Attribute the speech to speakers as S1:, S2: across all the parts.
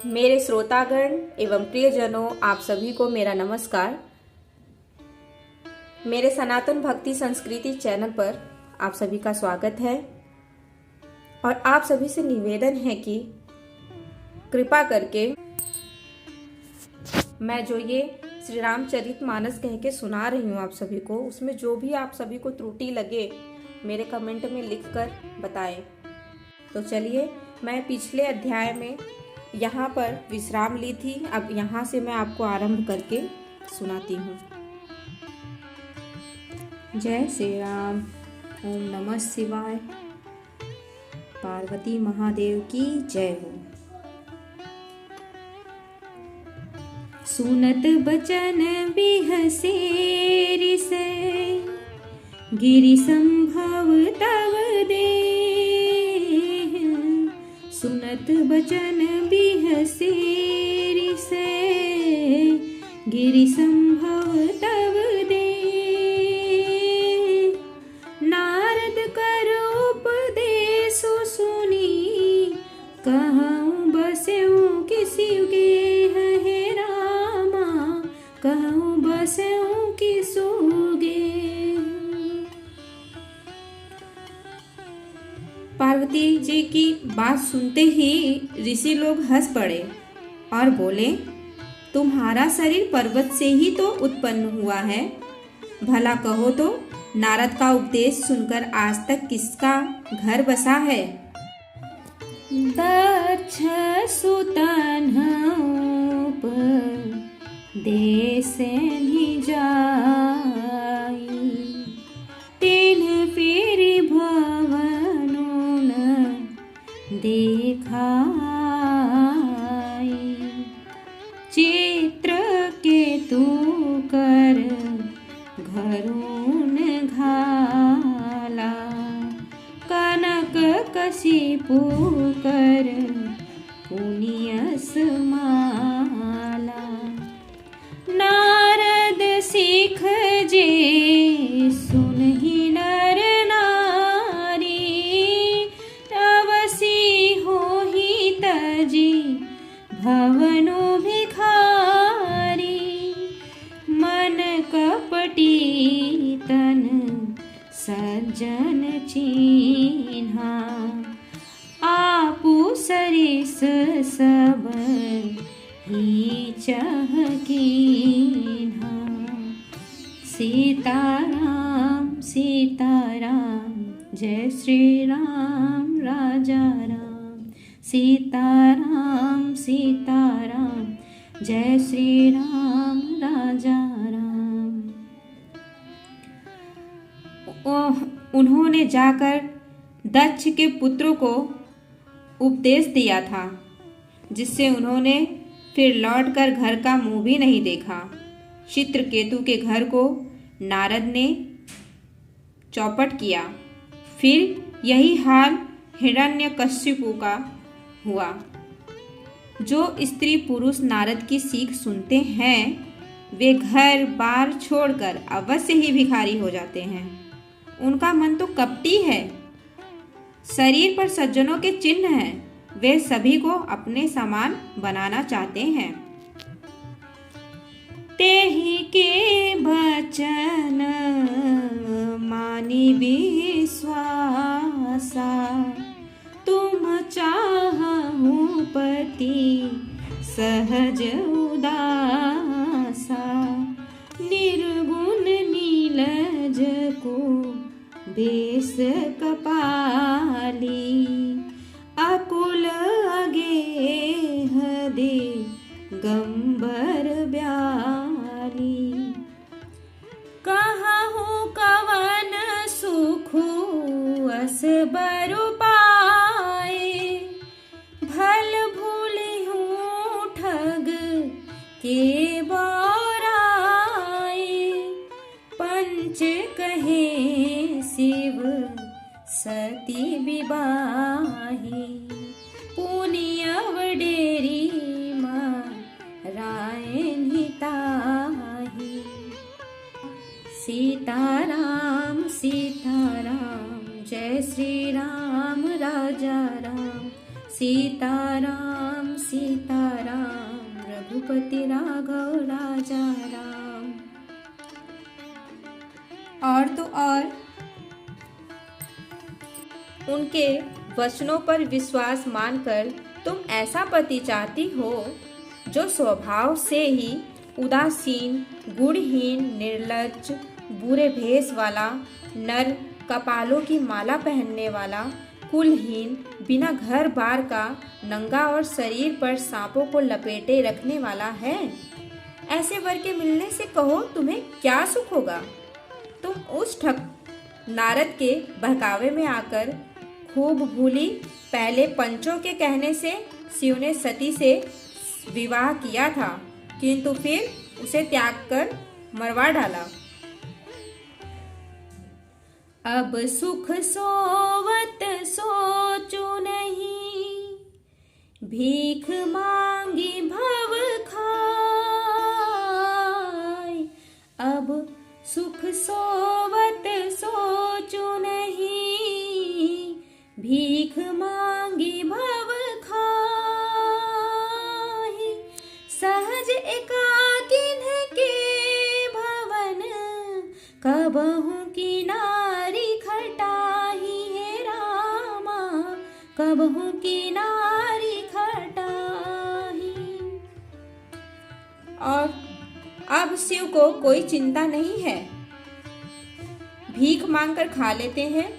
S1: मेरे श्रोतागण एवं प्रियजनों, आप सभी को मेरा नमस्कार। मेरे सनातन भक्ति संस्कृति चैनल पर आप सभी का स्वागत है और आप सभी से निवेदन है कि कृपा करके मैं जो ये श्री रामचरितमानस कह के सुना रही हूँ आप सभी को, उसमें जो भी आप सभी को त्रुटि लगे मेरे कमेंट में लिखकर बताएं। तो चलिए, मैं पिछले अध्याय में यहाँ पर विश्राम ली थी। अब यहाँ से मैं आपको आरंभ करके सुनाती हूँ। जय श्री राम। ओम नमः शिवाय। पार्वती महादेव की जय हो। सुनत बचन बिहसे रिसे, गिरि संभव तव देह। सुनत बचन बिहसे रिसे, गिरि संभव तव देह। नारद कर उपदेश सुनी, कहूँ बस्यूँ किसी गेह। हे रामा, कहूँ बस्यूँ किसु गेह। पार्वती जी की बात सुनते ही ऋषि लोग हंस पड़े और बोले, तुम्हारा शरीर पर्वत से ही तो उत्पन्न हुआ है। भला कहो तो नारद का उपदेश सुनकर आज तक किसका घर बसा है? दक्ष सुतन उपदेश नि जाई, तिन्ह फिर भवनु न देखाई। चित्र केतु कर घरून घाला, कनक कशिपु कर पुनियस माला। नारद सिख जे सुनहि नर नारी, अवसी होहि तजी भवनु भिखारी। मन कपटी तन सज्जन चीन्हा, आपु सरिस सब ही चहकीन्हा। सीताराम सीताराम, जय श्री राम राजा राम। सीताराम सीताराम, जय श्री राम राजा राम। उन्होंने जाकर दक्ष के पुत्रों को उपदेश दिया था, जिससे उन्होंने फिर लौटकर घर का मुंह भी नहीं देखा। चित्रकेतु के घर को नारद ने चौपट किया। फिर यही हाल हिरण्यकशिपु का हुआ। जो स्त्री पुरुष नारद की सीख सुनते हैं, वे घर बार छोड़कर अवश्य ही भिखारी हो जाते हैं। उनका मन तो कपटी है, शरीर पर सज्जनों के चिन्ह हैं। वे सभी को अपने समान बनाना चाहते हैं। तेहि के बचन मानी विश्वासा, तुम चाहूं पति सहज उदासा। निर्गुण नीलज को बेस कपाली, अकुल अगेह दे गंबर ब्याली। कहूँ कवन सुखु अस बरु पाए, भल भूलिहूँ ठग के बोराए। पंच कहे शिव सती विवाही, पुनियव डेरी रायन हिताही। सीताराम सीताराम, जय श्री राम राजा राम। सीताराम सीताराम रघुपति राघव राजा राम। और तो और उनके वचनों पर विश्वास मानकर तुम ऐसा पति चाहती हो जो स्वभाव से ही उदासीन, गुणहीन, निर्लज्ज, बुरे भेष वाला, नर कपालों की माला पहनने वाला, कुलहीन, बिना घर बार का, नंगा और शरीर पर सांपों को लपेटे रखने वाला है। ऐसे वर के मिलने से कहो तुम्हें क्या सुख होगा। तुम उस नारद के बहकावे में आकर खूब भूली, पहले पंचों के कहने से शिव ने सती से विवाह किया था, किंतु फिर उसे त्याग कर मरवा डाला। अब सुख सोवत सोचू नहीं, भीख मांगी भव खाय। अब सुख सोवत सोचू नहीं, भीख मांगी भव खाहि। सहज एकाकिन के भवन, कबहु की नारी खटाही है रामा, कबहु की नारी खटाही। और अब शिव को कोई चिंता नहीं है, भीख मांगकर खा लेते हैं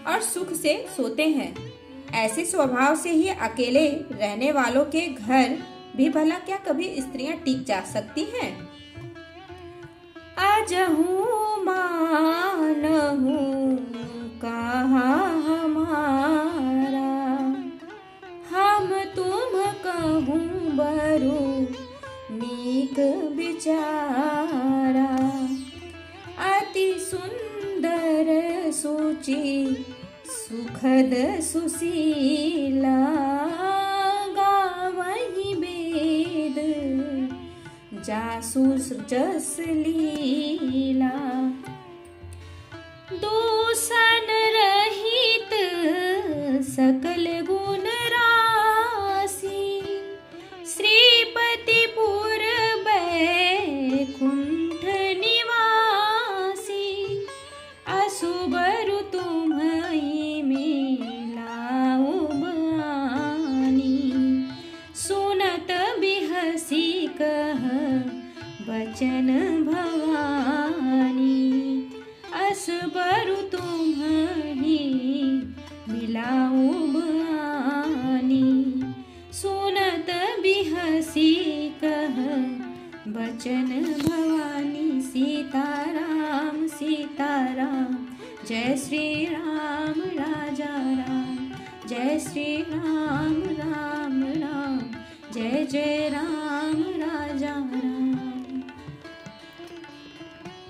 S1: और सुख से सोते हैं। ऐसे स्वभाव से ही अकेले रहने वालों के घर भी भला क्या कभी स्त्रियां टिक जा सकती हैं? अजहू मानहू कहा हमारा, हम तुम कहूँ बरु नीक बिचारा। अति सुंदर सूची सुखद सुशीला, गावहि वेद जासूस जस लीला। दूषण रहित सकल गुण राशि, श्रीपति पुर बैकुंठ निवासी। असुबरु तुम्हें मिलाऊ बानी, सुनत बिहसी कह बचन भवानी। असुबरु तुम्हें मिलाऊ बानी, सुनत बिहसी कह बचन भवानी। सीताराम सीताराम, जय श्री राम राजा राम, जय श्री राम राम राम, जय जय राम राजा राम।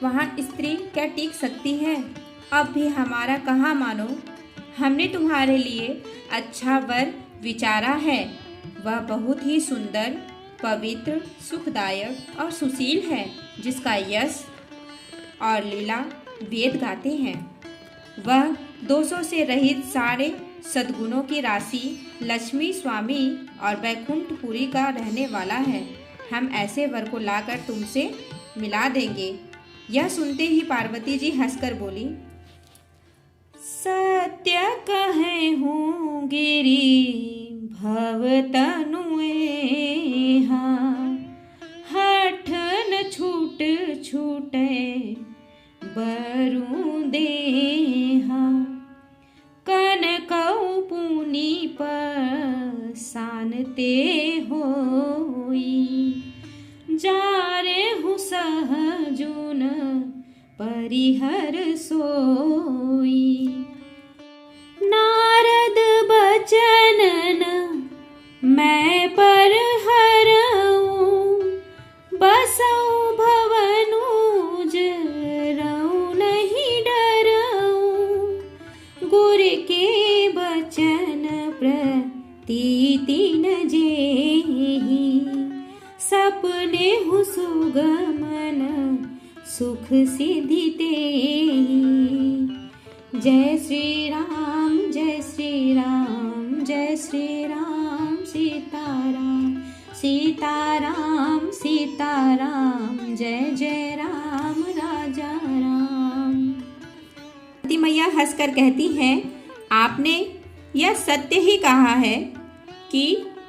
S1: वहाँ स्त्री क्या टिक सकती है? अब भी हमारा कहाँ मानो। हमने तुम्हारे लिए अच्छा वर विचारा है। वह बहुत ही सुंदर, पवित्र, सुखदायक और सुशील है, जिसका यश और लीला वेद गाते हैं। वह दोषों से रहित सारे सद्गुणों की राशि, लक्ष्मी स्वामी और बैकुंठपुरी का रहने वाला है। हम ऐसे वर को लाकर तुमसे मिला देंगे। यह सुनते ही पार्वती जी हंसकर बोली, सत्य कहे हूँ गिरि भव तनुएहा, हठ न छूट छूटे बरु देहा। कनकऊ पुनि पसानते होई, जारे हूँ सहजुन परिहर सोई। नारद बचन मैं पर हरऊँ, बसऊ भवनुज रहूँ नहीं डरऊँ। गुर के बचन प्रतीति न जेहि, सपने हूँ सुगमन सुख सिद्धि तेहि। जय श्री राम जय श्री राम, जय श्री राम सीताराम सीताराम सीताराम जय जय राम राजा राम। कुंती मैया हंसकर कहती हैं, आपने यह सत्य ही कहा है कि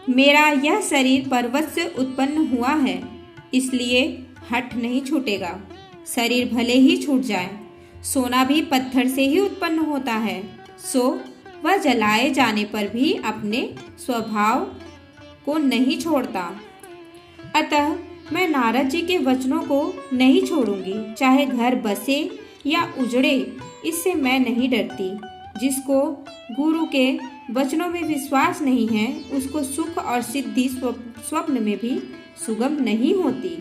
S1: मेरा यह शरीर पर्वत से उत्पन्न हुआ है, इसलिए हठ नहीं छूटेगा। शरीर भले ही छूट जाए, सोना भी पत्थर से ही उत्पन्न होता है, सो वह जलाए जाने पर भी अपने स्वभाव को नहीं छोड़ता। अतः मैं नारद जी के वचनों को नहीं छोड़ूंगी, चाहे घर बसे या उजड़े, इससे मैं नहीं डरती। जिसको गुरु के वचनों में विश्वास नहीं है, उसको सुख और सिद्धि स्वप्न में भी सुगम नहीं होती।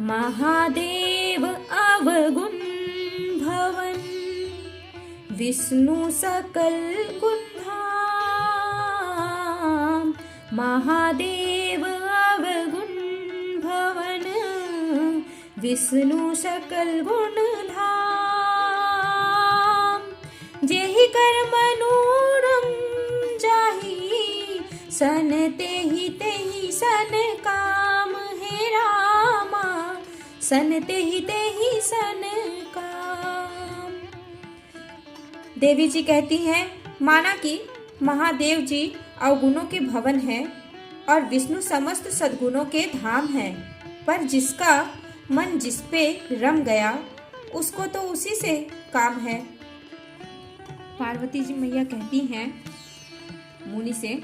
S1: महादेव अवगुण भवन विष्णु सकल गुण धाम। महादेव अवगुण भवन विष्णु सकल गुण धाम। जेहि कर मनोरम जाहि सन तेहि तेहि सन काम। हे रामा सन तेहि तेहि सन काम। देवी जी कहती हैं, माना कि महादेव जी अवगुणों के भवन हैं और विष्णु समस्त सद्गुणों के धाम हैं, पर जिसका मन जिस पे रम गया उसको तो उसी से काम है। पार्वती जी मैया कहती हैं मुनि से,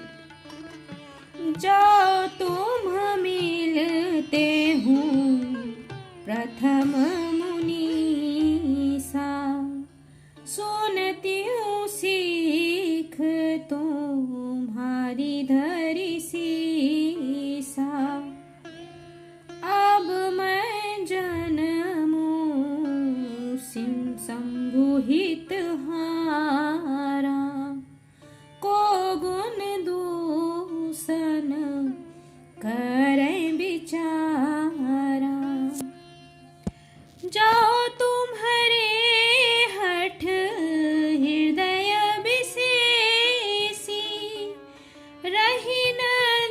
S1: जो तुम मिलते हूँ प्रथम मुनीसा। सुनती हूँ सीख तुम्हारी धरी सीसा। अब मैं जन्मूं सिंह संबुहित हारा। को गुण दूषण करें बिचारा। जाओ तुम्हारे हठ हृदय विशेषी। रही न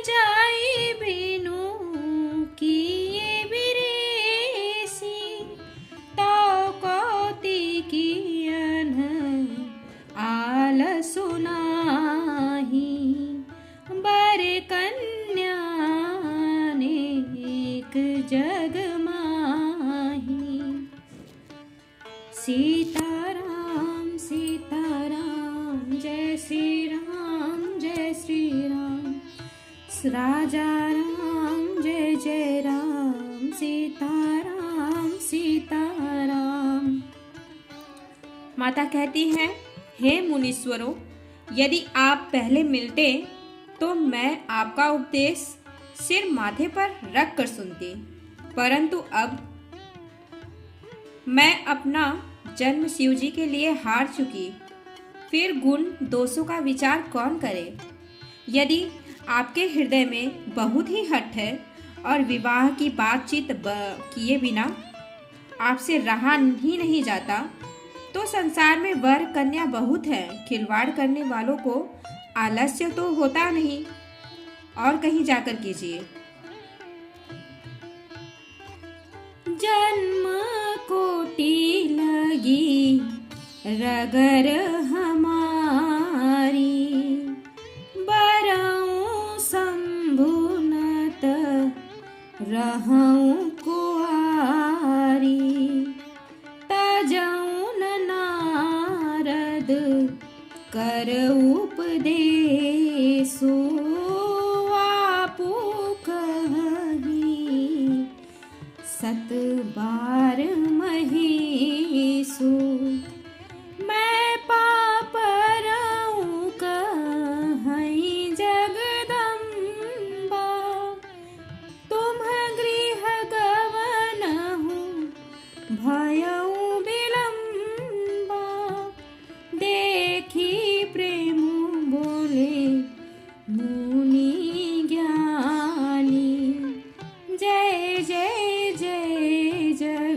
S1: जाई बिनु किए बिरेसी। तो कौतिकियन आल सुनाही। बर कन्या नेक जग माही। सीताराम सीताराम जय श्री राम जय श्री राम। राजा राम जय जय राम। सीताराम सीताराम। माता कहती हैं, हे मुनीश्वरों, यदि आप पहले मिलते तो मैं आपका उपदेश सिर माथे पर रख कर सुनती, परंतु अब मैं अपना जन्म शिव जी के लिए हार चुकी, फिर गुण दोषों का विचार कौन करे। यदि आपके हृदय में बहुत ही हठ है और विवाह की बातचीत किए बिना आपसे रहा ही नहीं जाता, तो संसार में वर कन्या बहुत है। खिलवाड़ करने वालों को आलस्य तो होता नहीं, और कहीं जाकर कीजिए। जन्म कोटि लगी रगर हमारी। बरऊं संभुनत रहूं कुआरी। तजऊं नारद कर उपदेशु। आपू कही सत बार महीसु। मैं पाप रहूं कहीं जगदम्बा। तुम गृह गवन हूँ भयऊं विलम्बा। देखी प्रेम बोले मुनि ज्ञानी। जय जय जय जय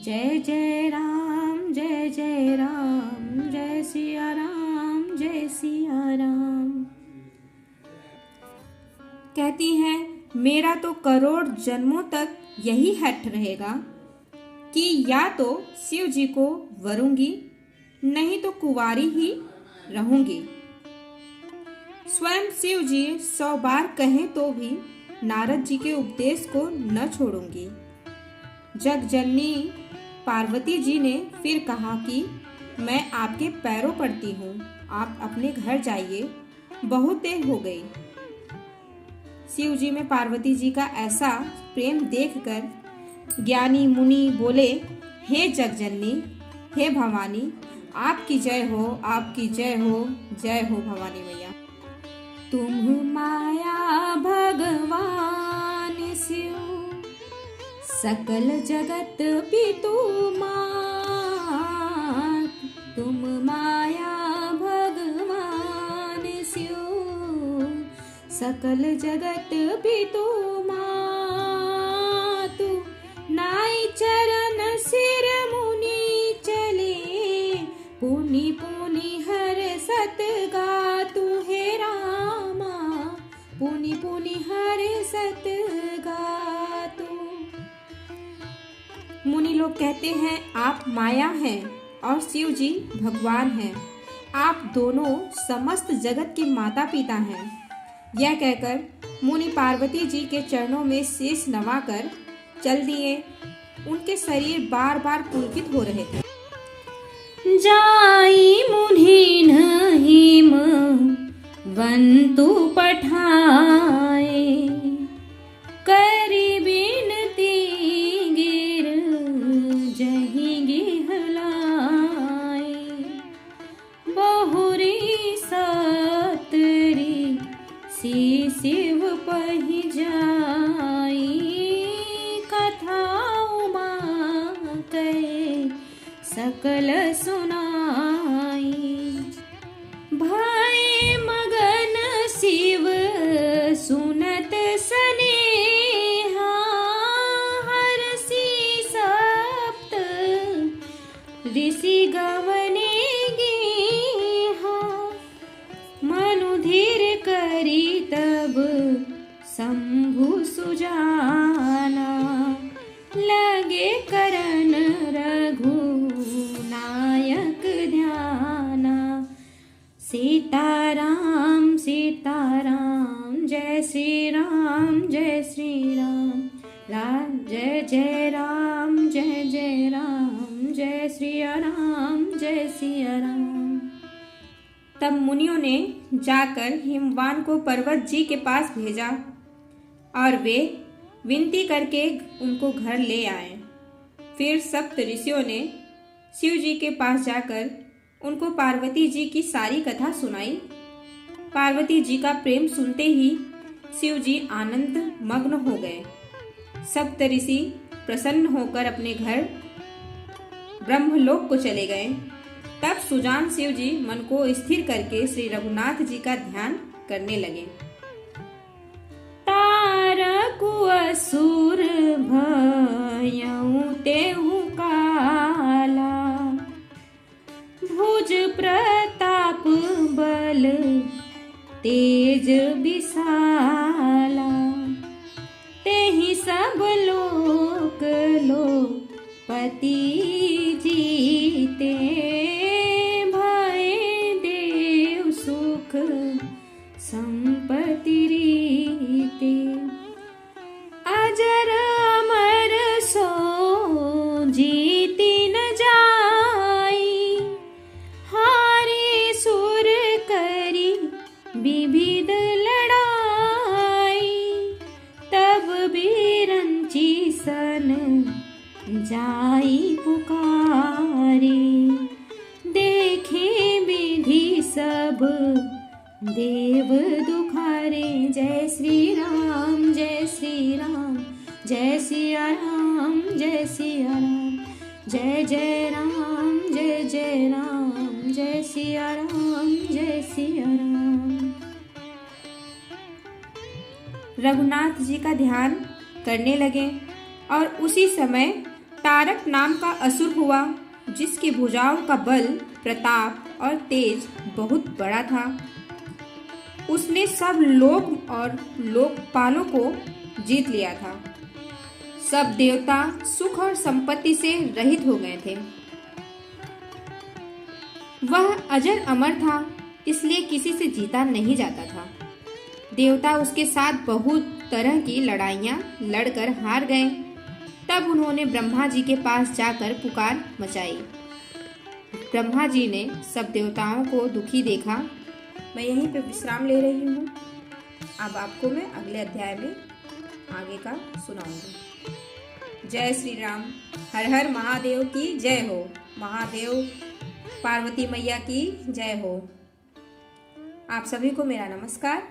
S1: जय जय राम जय जय राम, जय सिया राम जय सिया राम। कहती हैं मेरा तो करोड़ जन्मों तक यही हठ रहेगा कि या तो शिव जी को वरूंगी, नहीं तो कुंवारी ही रहूंगी। स्वयं शिव जी 100 बार कहें तो भी नारद जी के उपदेश को न छोड़ूंगी। जगजननी पार्वती जी ने फिर कहा कि मैं आपके पैरों पड़ती हूँ, आप अपने घर जाइए, बहुत देर हो गई। शिव जी में पार्वती जी का ऐसा प्रेम देखकर ज्ञानी मुनि बोले, हे जगजननी, हे भवानी, आपकी जय हो, आपकी जय हो, जय हो भवानी मैया। तुम माया भगवान शिव, सकल जगत पितु मात। तुम माया भगवान शिव, सकल जगत पितु मातु। नाई चरण सिर मुनि चले, पुनि पुनि हर सत गातु हे रामा, पुनि पुनि हर सत गातु। मुनि लोग कहते हैं आप माया हैं और शिव जी भगवान हैं, आप दोनों समस्त जगत के माता पिता हैं। यह कहकर मुनि पार्वती जी के चरणों में शीश नवाकर चल दिए। उनके शरीर बार बार पुलकित हो रहे थे। जाई मुनि हिम वंतु पठाए, करी बिनती गिर जहि गिहलाए। बहुरी सतरी सी शिव पहि जाई, कथा उमा कहे सकल सुनाई। भय मगन शिव सुनत सनेहा, हरषि सप्त ऋषि गवने गेहा। मनु धीर करी तब शंभु सुजाना, लगे करन रघु नायक ध्याना। सीताराम सीताराम, जय श्री राम जय श्री राम, राम जय जय राम जय जय राम, जय सिया राम जय सिया राम। तब मुनियों ने जाकर हिमवान को पर्वत जी के पास भेजा और वे विनती करके उनको घर ले आए। फिर सप्त ऋषियों ने शिव जी के पास जाकर उनको पार्वती जी की सारी कथा सुनाई। पार्वती जी का प्रेम सुनते ही शिव जी आनंद मग्न हो गए। सप्त ऋषि प्रसन्न होकर अपने घर ब्रह्मलोक को चले गए। तब सुजान शिव जी मन को स्थिर करके श्री रघुनाथ जी का ध्यान करने लगे। तारकु असुर भयउ तेहु काला, भुज प्रताप बल तेज विशाला। तेहि सब लोक लोकपति जीते, भय देव सुख संपत्ति रीते। अजर अमर सो जीति न जाई, हारे सुर करी विविध लड़ाई। तब बिरंची सन जाई पुकारी, देखे विधि सब देव दुखारे। जय श्री राम जय श्री राम, जय सिया राम जय सिया राम, जय जय राम जय जय राम, जय सिया राम जय सिया राम। रघुनाथ जी का ध्यान करने लगे और उसी समय तारक नाम का असुर हुआ, जिसकी भुजाओं का बल, प्रताप और तेज बहुत बड़ा था। उसने सब लोक और लोकपालों को जीत लिया था। सब देवता सुख और संपत्ति से रहित हो गए थे। वह अजर अमर था, इसलिए किसी से जीता नहीं जाता था। देवता उसके साथ बहुत तरह की लड़ाइयां लड़कर हार गए। तब उन्होंने ब्रह्मा जी के पास जाकर पुकार मचाई। ब्रह्मा जी ने सब देवताओं को दुखी देखा। मैं यहीं पे विश्राम ले रही हूँ। अब आपको मैं अगले अध्याय में आगे का सुनाऊंगी। जय श्री राम। हर हर महादेव की जय हो। महादेव पार्वती मैया की जय हो। आप सभी को मेरा नमस्कार।